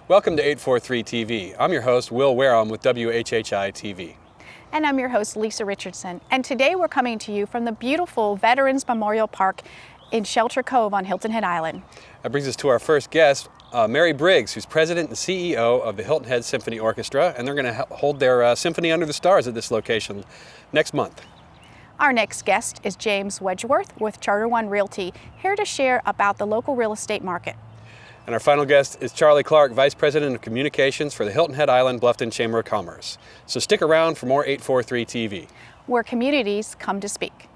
Welcome to 843 TV. I'm your host, Will Wareham with WHHI-TV. And I'm your host, Lisa Richardson. And today we're coming to you from the beautiful Veterans Memorial Park in Shelter Cove on Hilton Head Island. That brings us to our first guest, Mary Briggs, who's president and CEO of the Hilton Head Symphony Orchestra, and they're going to hold their Symphony Under the Stars at this location next month. Our next guest is James Wedgeworth with Charter One Realty, here to share about the local real estate market. And our final guest is Charlie Clark, Vice President of Communications for the Hilton Head Island Bluffton Chamber of Commerce. So stick around for more 843 TV, where communities come to speak.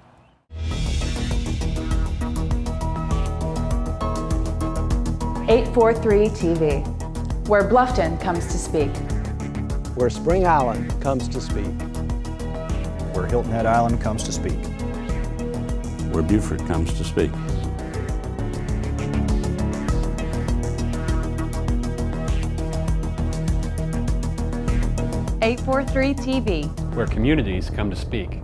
.843 TV, where Bluffton comes to speak. Where Spring Island comes to speak. Where Hilton Head Island comes to speak. Where Beaufort comes to speak. .843 TV, where communities come to speak.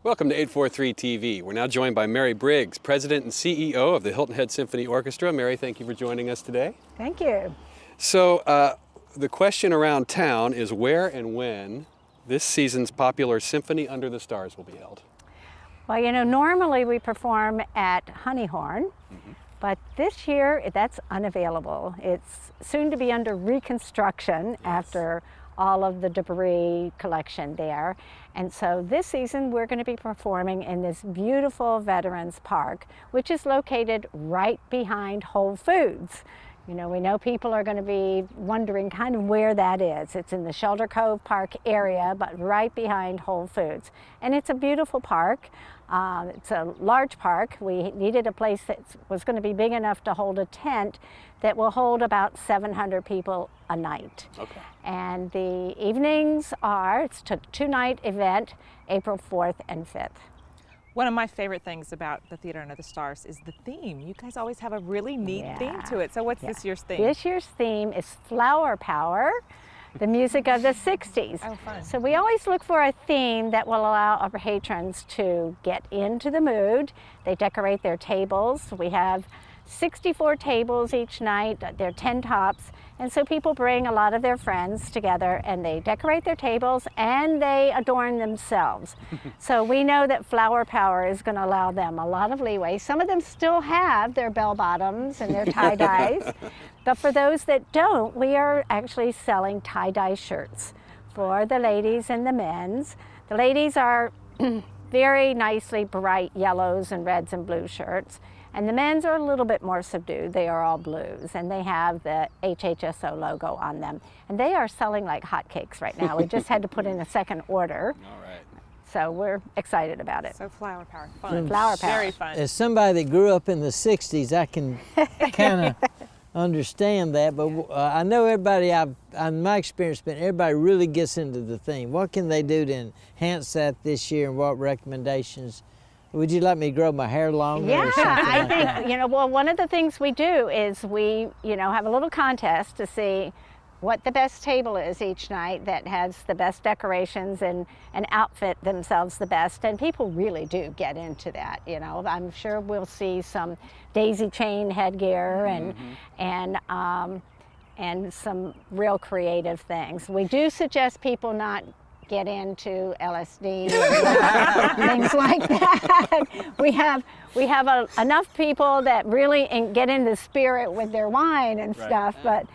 Welcome to 843 TV. We're now joined by Mary Briggs, President and CEO of the Hilton Head Symphony Orchestra. Mary, thank you for joining us today. Thank you. So the question around town is where and when this season's popular Symphony Under the Stars will be held. Well, you know, normally we perform at Honeyhorn, but this year that's unavailable. It's soon to be under reconstruction after all of the debris collection there. And so this season we're going to be performing in this beautiful Veterans Park, which is located right behind Whole Foods. You know, we know people are going to be wondering kind of where that is. It's in the Shelter Cove Park area, but right behind Whole Foods. And it's a beautiful park. It's a large park. We needed a place that was going to be big enough to hold a tent that will hold about 700 people a night. Okay. And the evenings it's a two-night event, April 4th and 5th. One of my favorite things about the Theater Under the Stars is the theme. You guys always have a really neat theme to it. So what's this year's theme? This year's theme is Flower Power, the music of the 60s. Oh, fun. So we always look for a theme that will allow our patrons to get into the mood. They decorate their tables. We have 64 tables each night. They're 10 tops. And so people bring a lot of their friends together and they decorate their tables and they adorn themselves. So we know that Flower Power is going to allow them a lot of leeway. Some of them still have their bell bottoms and their tie-dyes. But for those that don't, we are actually selling tie-dye shirts for the ladies and the men's. The ladies are very nicely bright yellows and reds and blue shirts. And the men's are a little bit more subdued. They are all blues, and they have the HHSO logo on them. And they are selling like hotcakes right now. We just had to put in a second order. All right. So we're excited about it. So Flower Power, fun. Flower Power. Very fun. As somebody that grew up in the 60s, I can kind of understand that, but I know everybody, in my experience, everybody really gets into the theme. What can they do to enhance that this year, and what recommendations? Would you let me grow my hair longer or something I think, that? you know, well, one of the things we do is we, you know, have a little contest to see what the best table is each night that has the best decorations and outfit themselves the best. And people really do get into that, you know. I'm sure we'll see some daisy chain headgear and some real creative things. We do suggest people not get into LSD and things like that. We have enough people that really get in the spirit with their wine and stuff, but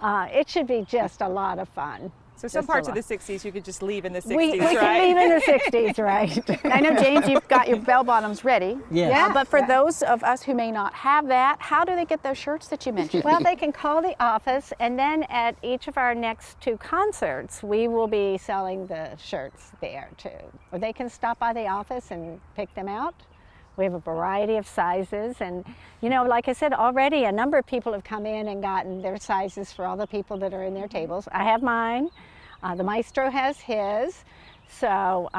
it should be just a lot of fun. So some parts of the 60s you could just leave in the 60s, we right? can leave in the 60s, right? I know, James, you've got your bell bottoms ready. Yes. Yeah, but for those of us who may not have that, how do they get those shirts that you mentioned? Well, they can call the office, and then at each of our next two concerts, we will be selling the shirts there too. Or they can stop by the office and pick them out. We have a variety of sizes, and you know, like I said, already a number of people have come in and gotten their sizes for all the people that are in their tables. I have mine, the maestro has his, so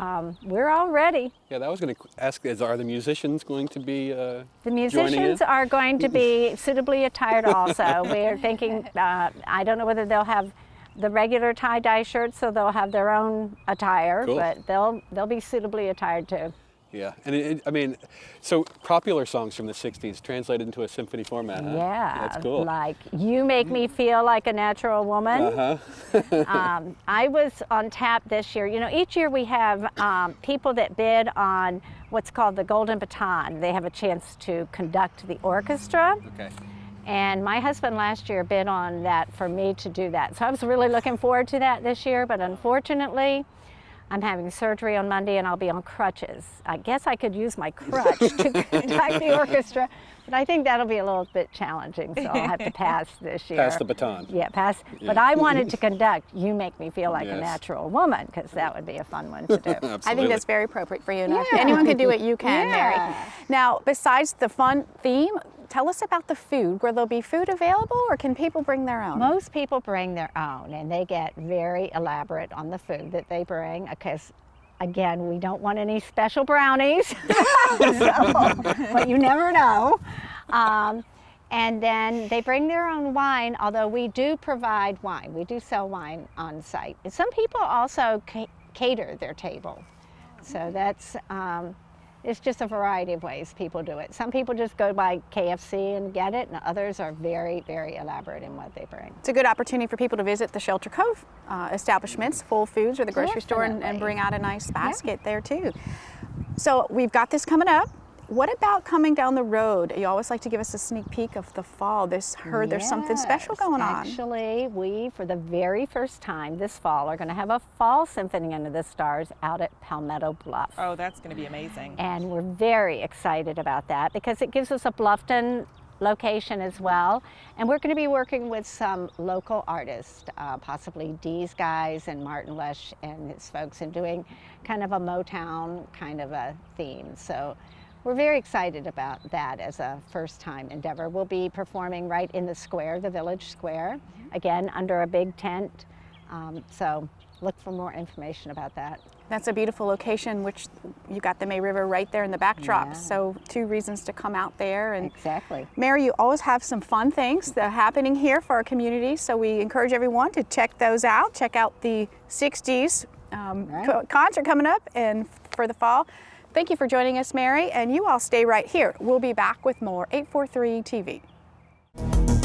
we're all ready. Yeah, I was going to ask, are the musicians going to be The musicians are going to be suitably attired also. We're thinking, I don't know whether they'll have the regular tie-dye shirts, so they'll have their own attire, Cool. but they'll be suitably attired too. Yeah, and I mean, so popular songs from the 60s translated into a symphony format, huh? Yeah, That's cool. like You Make Me Feel Like a Natural Woman. I was on tap this year. You know, each year we have people that bid on what's called the Golden Baton. They have a chance to conduct the orchestra. Okay. And my husband last year bid on that for me to do that. So I was really looking forward to that this year, but unfortunately, I'm having surgery on Monday and I'll be on crutches. I guess I could use my crutch to conduct the orchestra, but I think that'll be a little bit challenging, so I'll have to pass this year. Pass the baton. Yeah, pass. Yeah. But I wanted to conduct You Make Me Feel Like a Yes. Natural Woman, because that would be a fun one to do. I think that's very appropriate for you. And if anyone can do it, you can, Mary. Now, besides the fun theme, tell us about the food. Will there be food available, or can people bring their own? Most people bring their own, and they get very elaborate on the food that they bring, because again, we don't want any special brownies, but you never know. And then they bring their own wine, although we do provide wine. We do sell wine on site. And some people also cater their table. So that's, it's just a variety of ways people do it. Some people just go by KFC and get it, and others are very, very elaborate in what they bring. It's a good opportunity for people to visit the Shelter Cove establishments, Full Foods or the grocery store, and bring out a nice basket there too. So we've got this coming up. What about coming down the road? You always like to give us a sneak peek of the fall. There's something special going on. Actually, we, for the very first time this fall, are going to have a fall Symphony Under the Stars out at Palmetto Bluff. Oh, that's going to be amazing. And we're very excited about that because it gives us a Bluffton location as well. And we're going to be working with some local artists, possibly Dee's guys and Martin Lesh and his folks, and doing kind of a Motown kind of a theme. So we're very excited about that as a first-time endeavor. We'll be performing right in the square, the village square, again under a big tent. So look for more information about that. That's a beautiful location, which you got the May River right there in the backdrop. So 2 reasons to come out there. And exactly. Mary, you always have some fun things that are happening here for our community. So we encourage everyone to check those out. Check out the 60s concert coming up and for the fall. Thank you for joining us, Mary, and you all stay right here. We'll be back with more 843 TV.